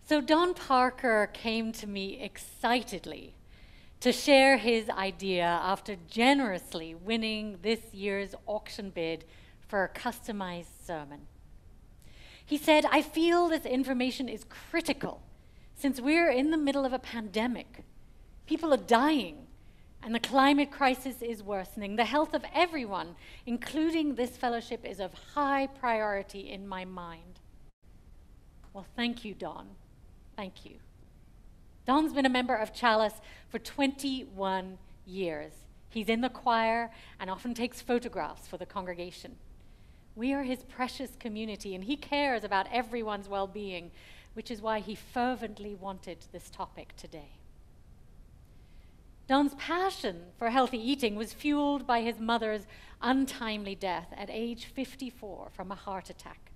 So Don Parker came to me excitedly to share his idea after generously winning this year's auction bid for a customized sermon. He said, "I feel this information is critical since we're in the middle of a pandemic. People are dying, and the climate crisis is worsening. The health of everyone, including this fellowship, is of high priority in my mind." Well, thank you, Don. Thank you. Don's been a member of Chalice for 21 years. He's in the choir and often takes photographs for the congregation. We are his precious community, and he cares about everyone's well-being, which is why he fervently wanted this topic today. Don's passion for healthy eating was fueled by his mother's untimely death at age 54 from a heart attack.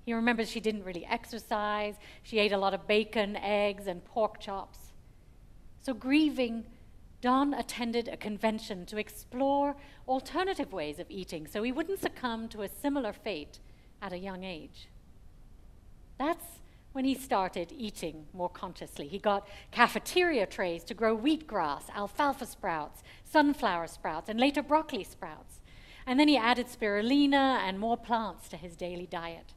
He remembers she didn't really exercise. She ate a lot of bacon, eggs, and pork chops. So grieving, Don attended a convention to explore alternative ways of eating so he wouldn't succumb to a similar fate at a young age. That's when he started eating more consciously. He got cafeteria trays to grow wheatgrass, alfalfa sprouts, sunflower sprouts, and later broccoli sprouts. And then he added spirulina and more plants to his daily diet.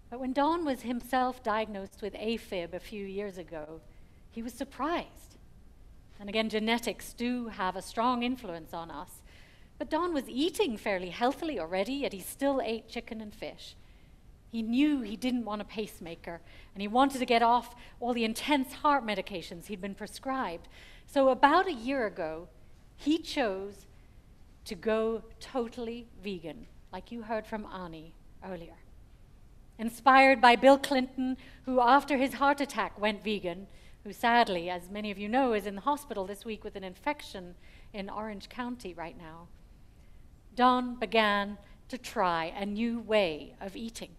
But when Don was himself diagnosed with AFib a few years ago, he was surprised. And again, genetics do have a strong influence on us. But Don was eating fairly healthily already, yet he still ate chicken and fish. He knew he didn't want a pacemaker, and he wanted to get off all the intense heart medications he'd been prescribed. So about a year ago, he chose to go totally vegan, like you heard from Ani earlier. Inspired by Bill Clinton, who after his heart attack went vegan, who sadly, as many of you know, is in the hospital this week with an infection in Orange County right now, Don began to try a new way of eating.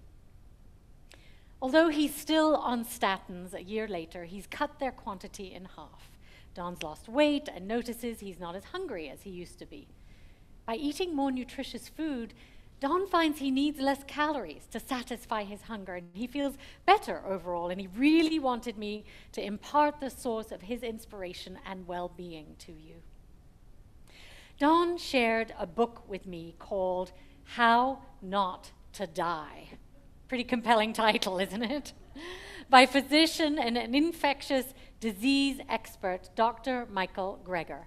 Although he's still on statins a year later, he's cut their quantity in half. Don's lost weight and notices he's not as hungry as he used to be. By eating more nutritious food, Don finds he needs less calories to satisfy his hunger, and he feels better overall, and he really wanted me to impart the source of his inspiration and well-being to you. Don shared a book with me called How Not to Die. Pretty compelling title, isn't it? By physician and an infectious disease expert, Dr. Michael Greger.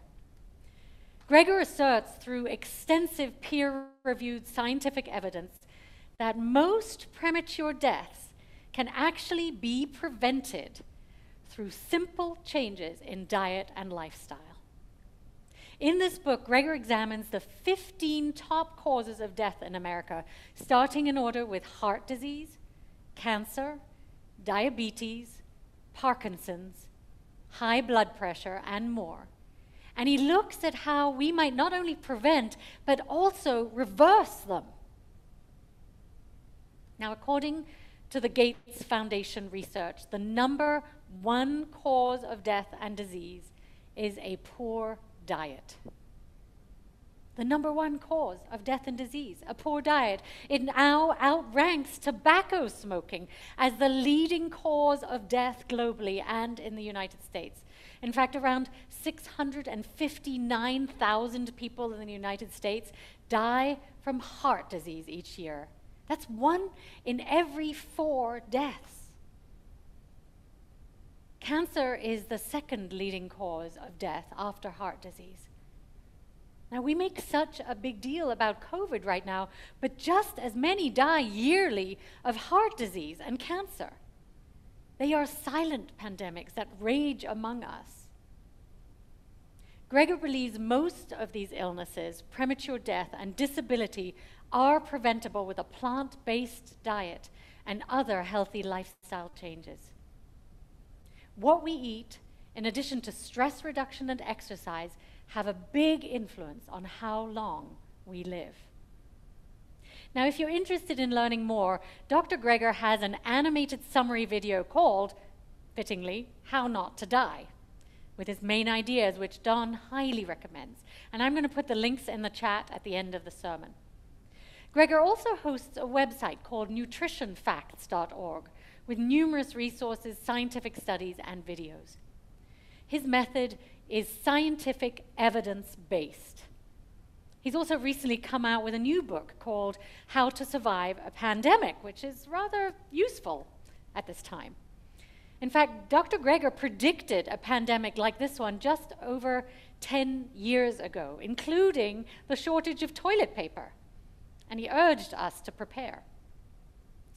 Greger asserts through extensive peer-reviewed scientific evidence that most premature deaths can actually be prevented through simple changes in diet and lifestyle. In this book, Greger examines the 15 top causes of death in America, starting in order with heart disease, cancer, diabetes, Parkinson's, high blood pressure, and more. And he looks at how we might not only prevent, but also reverse them. Now, according to the Gates Foundation research, the number one cause of death and disease is a poor diet. The number one cause of death and disease, a poor diet. It now outranks tobacco smoking as the leading cause of death globally and in the United States. In fact, around 659,000 people in the United States die from heart disease each year. That's 1 in every 4 deaths. Cancer is the second leading cause of death after heart disease. Now, we make such a big deal about COVID right now, but just as many die yearly of heart disease and cancer. They are silent pandemics that rage among us. Greger believes most of these illnesses, premature death, and disability are preventable with a plant-based diet and other healthy lifestyle changes. What we eat, in addition to stress reduction and exercise, have a big influence on how long we live. Now, if you're interested in learning more, Dr. Greger has an animated summary video called, fittingly, How Not to Die, with his main ideas, which Don highly recommends. And I'm going to put the links in the chat at the end of the sermon. Greger also hosts a website called nutritionfacts.org, with numerous resources, scientific studies, and videos. His method is scientific evidence-based. He's also recently come out with a new book called How to Survive a Pandemic, which is rather useful at this time. In fact, Dr. Greger predicted a pandemic like this one just over 10 years ago, including the shortage of toilet paper, and he urged us to prepare.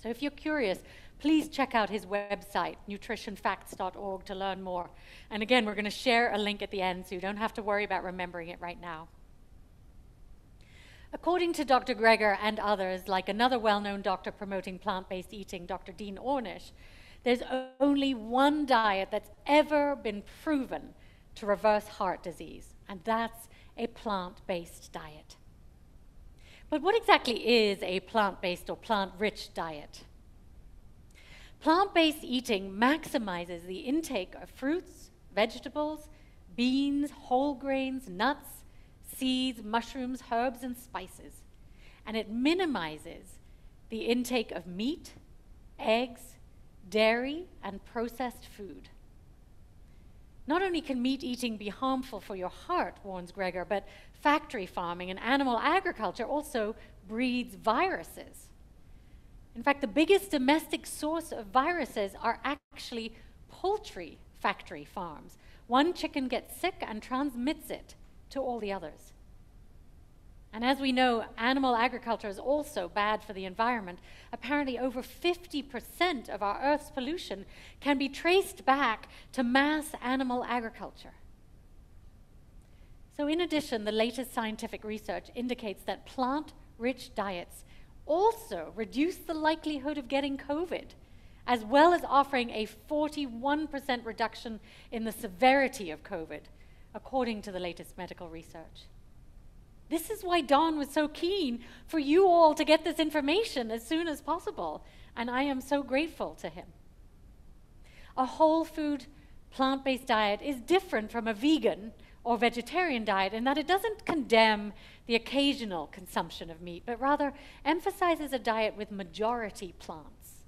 So if you're curious, please check out his website, nutritionfacts.org, to learn more. And again, we're going to share a link at the end, so you don't have to worry about remembering it right now. According to Dr. Greger and others, like another well-known doctor promoting plant-based eating, Dr. Dean Ornish, there's only one diet that's ever been proven to reverse heart disease, and that's a plant-based diet. But what exactly is a plant-based or plant-rich diet? Plant-based eating maximizes the intake of fruits, vegetables, beans, whole grains, nuts, seeds, mushrooms, herbs, and spices. And it minimizes the intake of meat, eggs, dairy, and processed food. Not only can meat eating be harmful for your heart, warns Greger, but factory farming and animal agriculture also breeds viruses. In fact, the biggest domestic source of viruses are actually poultry factory farms. One chicken gets sick and transmits it to all the others. And as we know, animal agriculture is also bad for the environment. Apparently, over 50% of our Earth's pollution can be traced back to mass animal agriculture. So in addition, the latest scientific research indicates that plant-rich diets also reduce the likelihood of getting COVID, as well as offering a 41% reduction in the severity of COVID, according to the latest medical research. This is why Don was so keen for you all to get this information as soon as possible, and I am so grateful to him. A whole food, plant-based diet is different from a vegan or vegetarian diet in that it doesn't condemn the occasional consumption of meat, but rather emphasizes a diet with majority plants.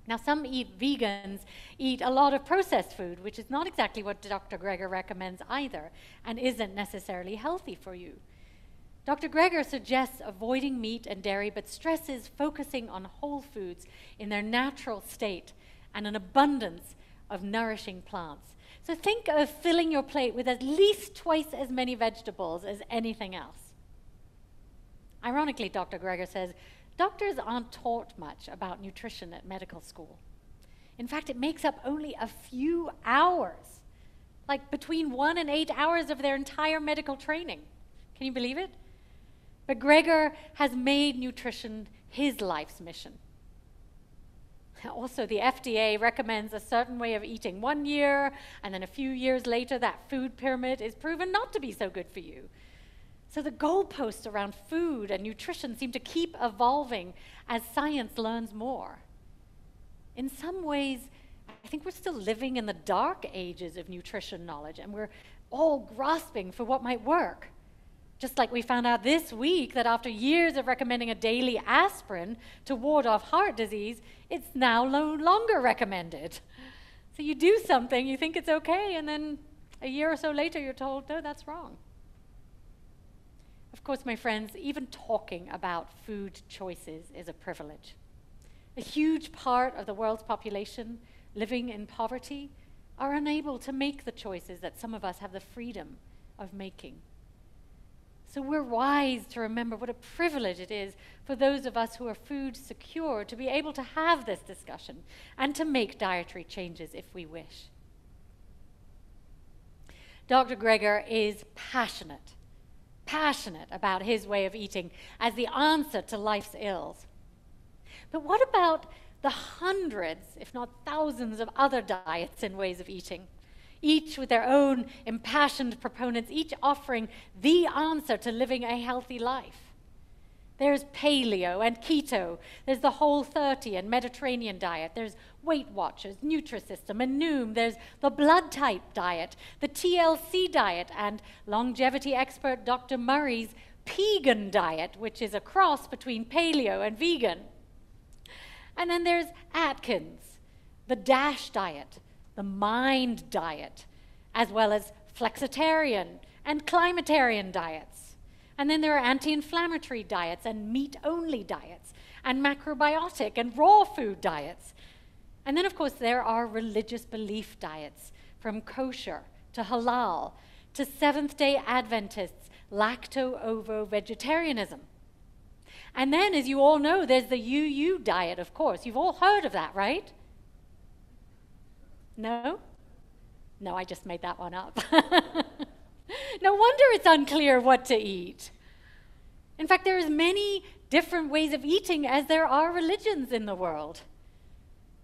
Now, some vegans eat a lot of processed food, which is not exactly what Dr. Greger recommends either, and isn't necessarily healthy for you. Dr. Greger suggests avoiding meat and dairy, but stresses focusing on whole foods in their natural state and an abundance of nourishing plants. So think of filling your plate with at least twice as many vegetables as anything else. Ironically, Dr. Greger says, doctors aren't taught much about nutrition at medical school. In fact, it makes up only a few hours, like between 1 and 8 hours of their entire medical training. Can you believe it? But Greger has made nutrition his life's mission. Also, the FDA recommends a certain way of eating 1 year, and then a few years later, that food pyramid is proven not to be so good for you. So the goalposts around food and nutrition seem to keep evolving as science learns more. In some ways, I think we're still living in the dark ages of nutrition knowledge, and we're all grasping for what might work. Just like we found out this week that after years of recommending a daily aspirin to ward off heart disease, it's now no longer recommended. So you do something, you think it's okay, and then a year or so later you're told, no, that's wrong. Of course, my friends, even talking about food choices is a privilege. A huge part of the world's population living in poverty are unable to make the choices that some of us have the freedom of making. So we're wise to remember what a privilege it is for those of us who are food secure to be able to have this discussion and to make dietary changes if we wish. Dr. Greger is passionate about his way of eating as the answer to life's ills. But what about the hundreds, if not thousands, of other diets and ways of eating? Each with their own impassioned proponents, each offering the answer to living a healthy life. There's paleo and keto. There's the Whole30 and Mediterranean diet. There's Weight Watchers, Nutrisystem, and Noom. There's the blood type diet, the TLC diet, and longevity expert Dr. Murray's Pegan diet, which is a cross between paleo and vegan. And then there's Atkins, the DASH diet, the MIND diet, as well as flexitarian and climatarian diets. And then there are anti-inflammatory diets and meat-only diets and macrobiotic and raw food diets. And then, of course, there are religious belief diets, from kosher to halal to Seventh-day Adventists, lacto-ovo-vegetarianism. And then, as you all know, there's the UU diet, of course. You've all heard of that, right? No? No, I just made that one up. No wonder it's unclear what to eat. In fact, there are as many different ways of eating as there are religions in the world.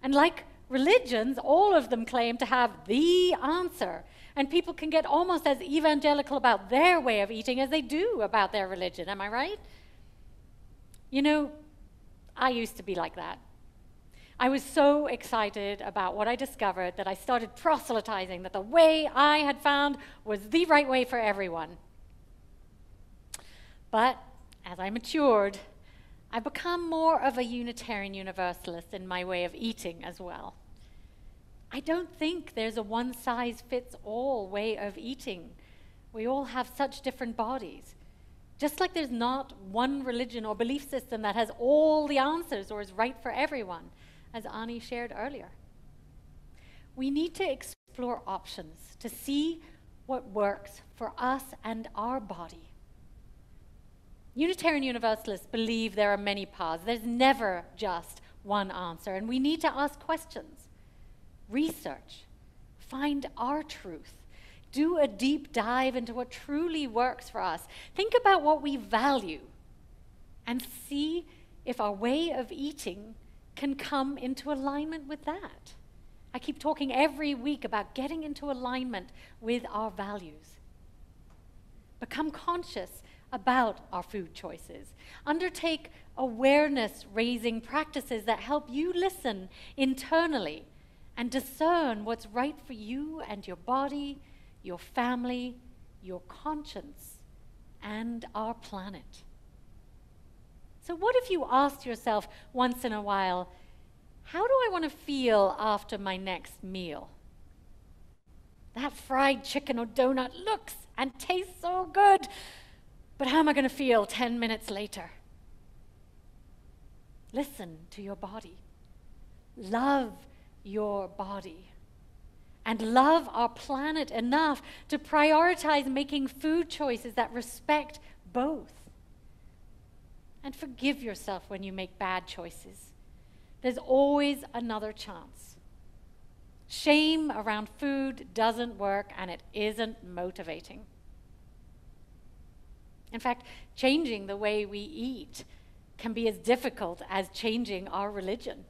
And like religions, all of them claim to have the answer. And people can get almost as evangelical about their way of eating as they do about their religion. Am I right? You know, I used to be like that. I was so excited about what I discovered that I started proselytizing that the way I had found was the right way for everyone. But as I matured, I've become more of a Unitarian Universalist in my way of eating as well. I don't think there's a one-size-fits-all way of eating. We all have such different bodies. Just like there's not one religion or belief system that has all the answers or is right for everyone, as Ani shared earlier. We need to explore options to see what works for us and our body. Unitarian Universalists believe there are many paths. There's never just one answer, and we need to ask questions, research, find our truth, do a deep dive into what truly works for us. Think about what we value and see if our way of eating can come into alignment with that. I keep talking every week about getting into alignment with our values. Become conscious about our food choices. Undertake awareness-raising practices that help you listen internally and discern what's right for you and your body, your family, your conscience, and our planet. So what if you asked yourself once in a while, how do I want to feel after my next meal? That fried chicken or donut looks and tastes so good, but how am I going to feel 10 minutes later? Listen to your body. Love your body. And love our planet enough to prioritize making food choices that respect both. And forgive yourself when you make bad choices. There's always another chance. Shame around food doesn't work, and it isn't motivating. In fact, changing the way we eat can be as difficult as changing our religion.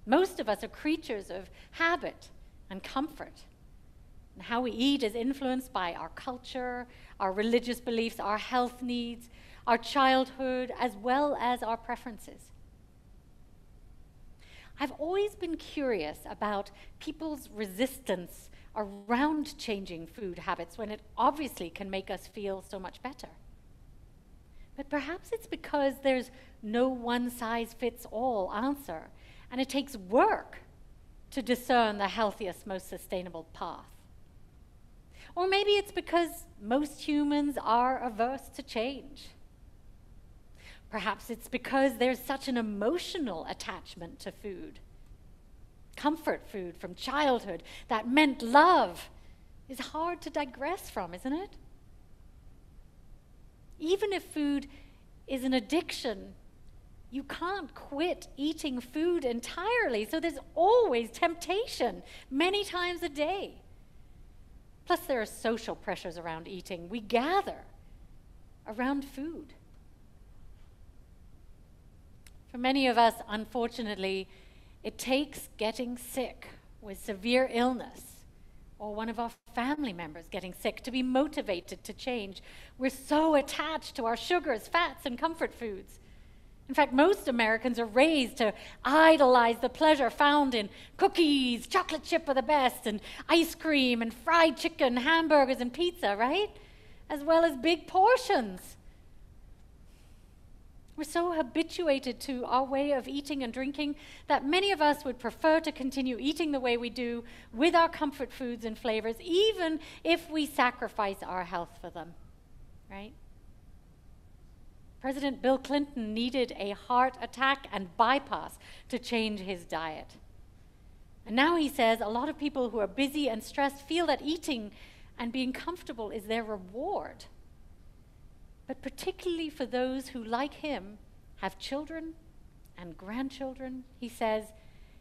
Most of us are creatures of habit and comfort. And how we eat is influenced by our culture, our religious beliefs, our health needs, our childhood, as well as our preferences. I've always been curious about people's resistance around changing food habits when it obviously can make us feel so much better. But perhaps it's because there's no one-size-fits-all answer, and it takes work to discern the healthiest, most sustainable path. Or maybe it's because most humans are averse to change. Perhaps it's because there's such an emotional attachment to food. Comfort food from childhood that meant love is hard to digress from, isn't it? Even if food is an addiction, you can't quit eating food entirely, so there's always temptation, many times a day. Plus, there are social pressures around eating. We gather around food. For many of us, unfortunately, it takes getting sick with severe illness or one of our family members getting sick to be motivated to change. We're so attached to our sugars, fats, and comfort foods. In fact, most Americans are raised to idolize the pleasure found in cookies, chocolate chip are the best, and ice cream, and fried chicken, hamburgers, and pizza, right? As well as big portions. We're so habituated to our way of eating and drinking that many of us would prefer to continue eating the way we do with our comfort foods and flavors, even if we sacrifice our health for them, right? President Bill Clinton needed a heart attack and bypass to change his diet. And now he says a lot of people who are busy and stressed feel that eating and being comfortable is their reward. But particularly for those who, like him, have children and grandchildren, he says,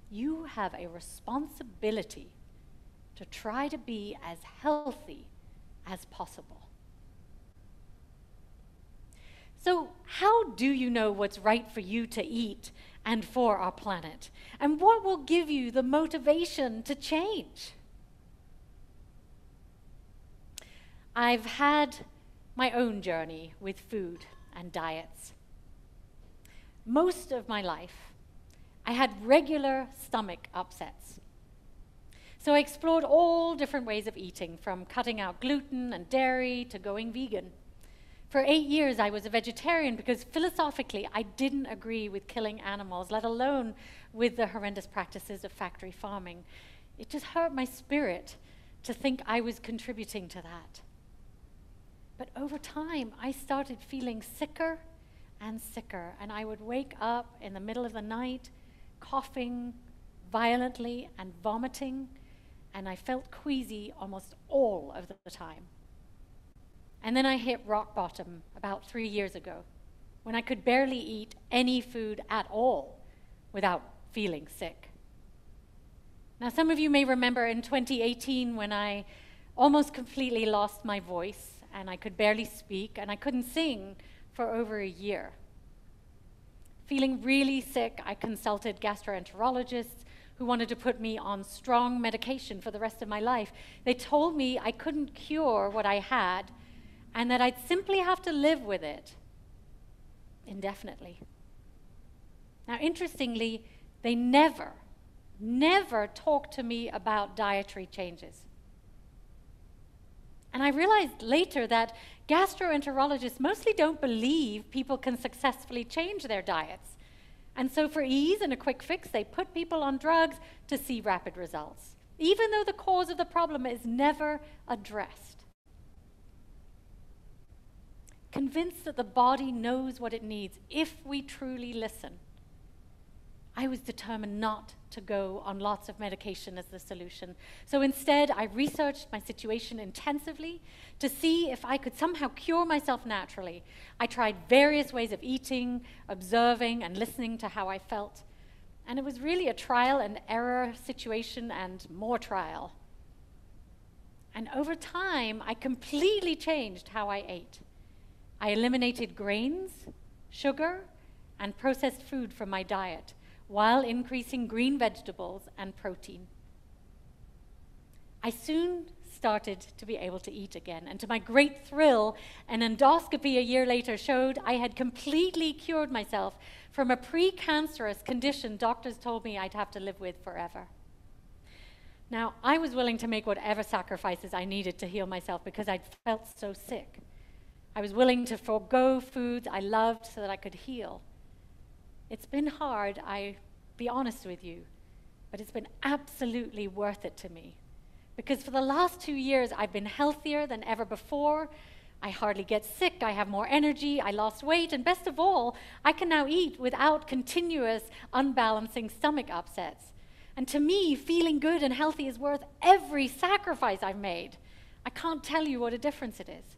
you have a responsibility to try to be as healthy as possible. So how do you know what's right for you to eat and for our planet? And what will give you the motivation to change? I've had my own journey with food and diets. Most of my life, I had regular stomach upsets. So I explored all different ways of eating, from cutting out gluten and dairy to going vegan. For 8 years, I was a vegetarian because philosophically, I didn't agree with killing animals, let alone with the horrendous practices of factory farming. It just hurt my spirit to think I was contributing to that. But over time, I started feeling sicker and sicker, and I would wake up in the middle of the night, coughing violently and vomiting, and I felt queasy almost all of the time. And then I hit rock bottom about 3 years ago, when I could barely eat any food at all without feeling sick. Now, some of you may remember in 2018 when I almost completely lost my voice, and I could barely speak, and I couldn't sing for over a year. Feeling really sick, I consulted gastroenterologists who wanted to put me on strong medication for the rest of my life. They told me I couldn't cure what I had, and that I'd simply have to live with it indefinitely. Now, interestingly, they never talked to me about dietary changes. And I realized later that gastroenterologists mostly don't believe people can successfully change their diets. And so for ease and a quick fix, they put people on drugs to see rapid results, even though the cause of the problem is never addressed. Convinced that the body knows what it needs if we truly listen, I was determined not to go on lots of medication as the solution. So instead, I researched my situation intensively to see if I could somehow cure myself naturally. I tried various ways of eating, observing, and listening to how I felt. And it was really a trial and error situation and more trial. And over time, I completely changed how I ate. I eliminated grains, sugar, and processed food from my diet, while increasing green vegetables and protein. I soon started to be able to eat again, and to my great thrill, an endoscopy a year later showed I had completely cured myself from a precancerous condition doctors told me I'd have to live with forever. Now, I was willing to make whatever sacrifices I needed to heal myself because I'd felt so sick. I was willing to forego foods I loved so that I could heal. It's been hard, I'll be honest with you, but it's been absolutely worth it to me. Because for the last 2 years, I've been healthier than ever before. I hardly get sick, I have more energy, I lost weight, and best of all, I can now eat without continuous unbalancing stomach upsets. And to me, feeling good and healthy is worth every sacrifice I've made. I can't tell you what a difference it is.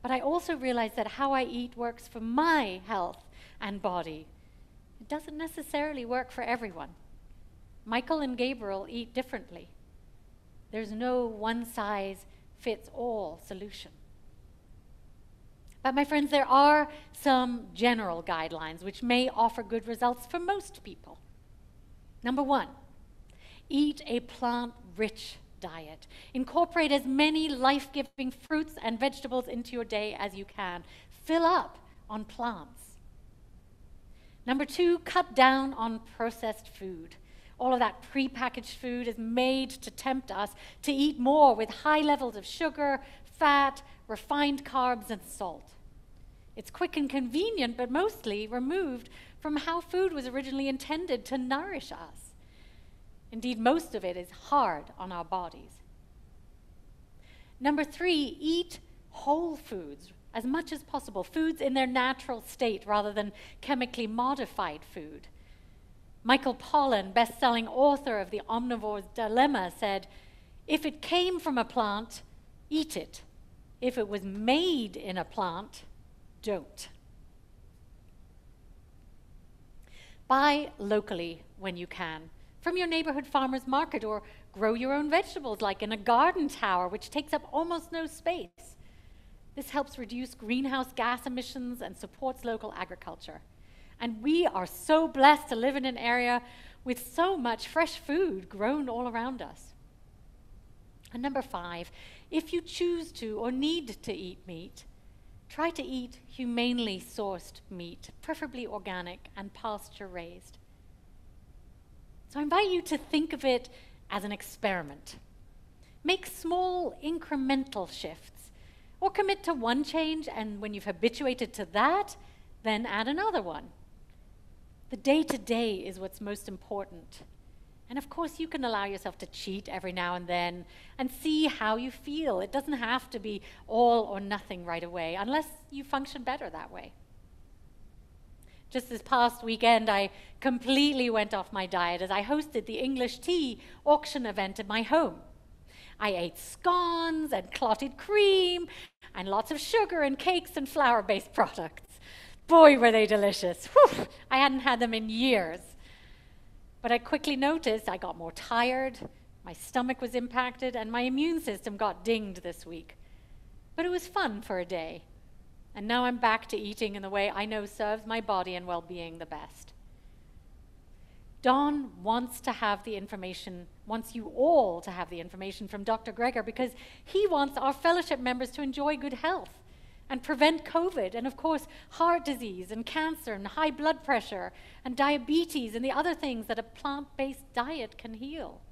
But I also realize that how I eat works for my health and body. It doesn't necessarily work for everyone. Michael and Gabriel eat differently. There's no one-size-fits-all solution. But my friends, there are some general guidelines which may offer good results for most people. Number 1, eat a plant-rich diet. Incorporate as many life-giving fruits and vegetables into your day as you can. Fill up on plants. Number 2, cut down on processed food. All of that prepackaged food is made to tempt us to eat more with high levels of sugar, fat, refined carbs, and salt. It's quick and convenient, but mostly removed from how food was originally intended to nourish us. Indeed, most of it is hard on our bodies. Number 3, eat whole foods as much as possible, foods in their natural state rather than chemically modified food. Michael Pollan, best-selling author of The Omnivore's Dilemma, said, "If it came from a plant, eat it. If it was made in a plant, don't." Buy locally when you can, from your neighborhood farmer's market, or grow your own vegetables like in a garden tower, which takes up almost no space. This helps reduce greenhouse gas emissions and supports local agriculture. And we are so blessed to live in an area with so much fresh food grown all around us. And number 5, if you choose to or need to eat meat, try to eat humanely sourced meat, preferably organic and pasture-raised. So I invite you to think of it as an experiment. Make small incremental shifts, or commit to one change, and when you've habituated to that, then add another one. The day-to-day is what's most important. And of course, you can allow yourself to cheat every now and then and see how you feel. It doesn't have to be all or nothing right away, unless you function better that way. Just this past weekend, I completely went off my diet as I hosted the English tea auction event at my home. I ate scones and clotted cream and lots of sugar and cakes and flour-based products. Boy, were they delicious. Whew, I hadn't had them in years. But I quickly noticed I got more tired, my stomach was impacted, and my immune system got dinged this week. But it was fun for a day. And now I'm back to eating in the way I know serves my body and well-being the best. Don wants you all to have the information from Dr. Greger, because he wants our fellowship members to enjoy good health and prevent COVID, and of course, heart disease and cancer and high blood pressure and diabetes and the other things that a plant-based diet can heal.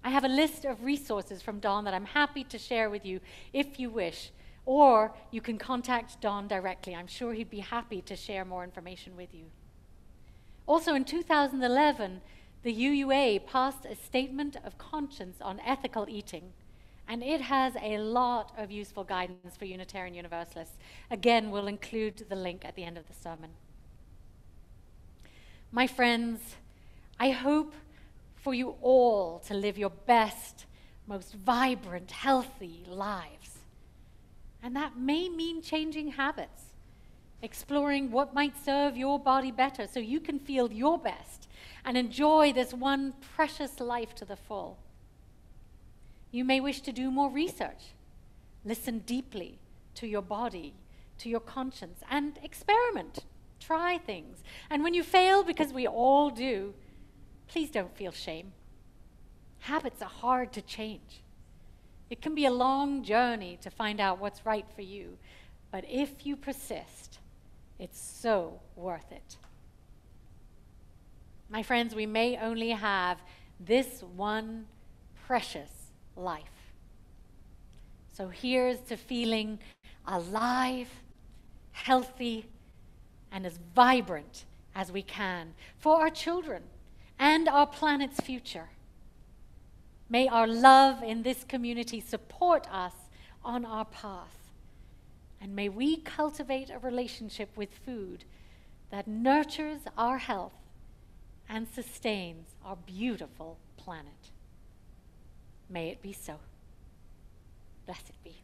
I have a list of resources from Don that I'm happy to share with you if you wish, or you can contact Don directly. I'm sure he'd be happy to share more information with you. Also, in 2011, the UUA passed a statement of conscience on ethical eating, and it has a lot of useful guidance for Unitarian Universalists. Again, we'll include the link at the end of the sermon. My friends, I hope for you all to live your best, most vibrant, healthy lives. And that may mean changing habits, exploring what might serve your body better so you can feel your best and enjoy this one precious life to the full. You may wish to do more research, listen deeply to your body, to your conscience, and experiment, try things. And when you fail, because we all do, please don't feel shame. Habits are hard to change. It can be a long journey to find out what's right for you, but if you persist, it's so worth it. My friends, we may only have this one precious life. So here's to feeling alive, healthy, and as vibrant as we can for our children and our planet's future. May our love in this community support us on our path. And may we cultivate a relationship with food that nurtures our health and sustains our beautiful planet. May it be so. Blessed be.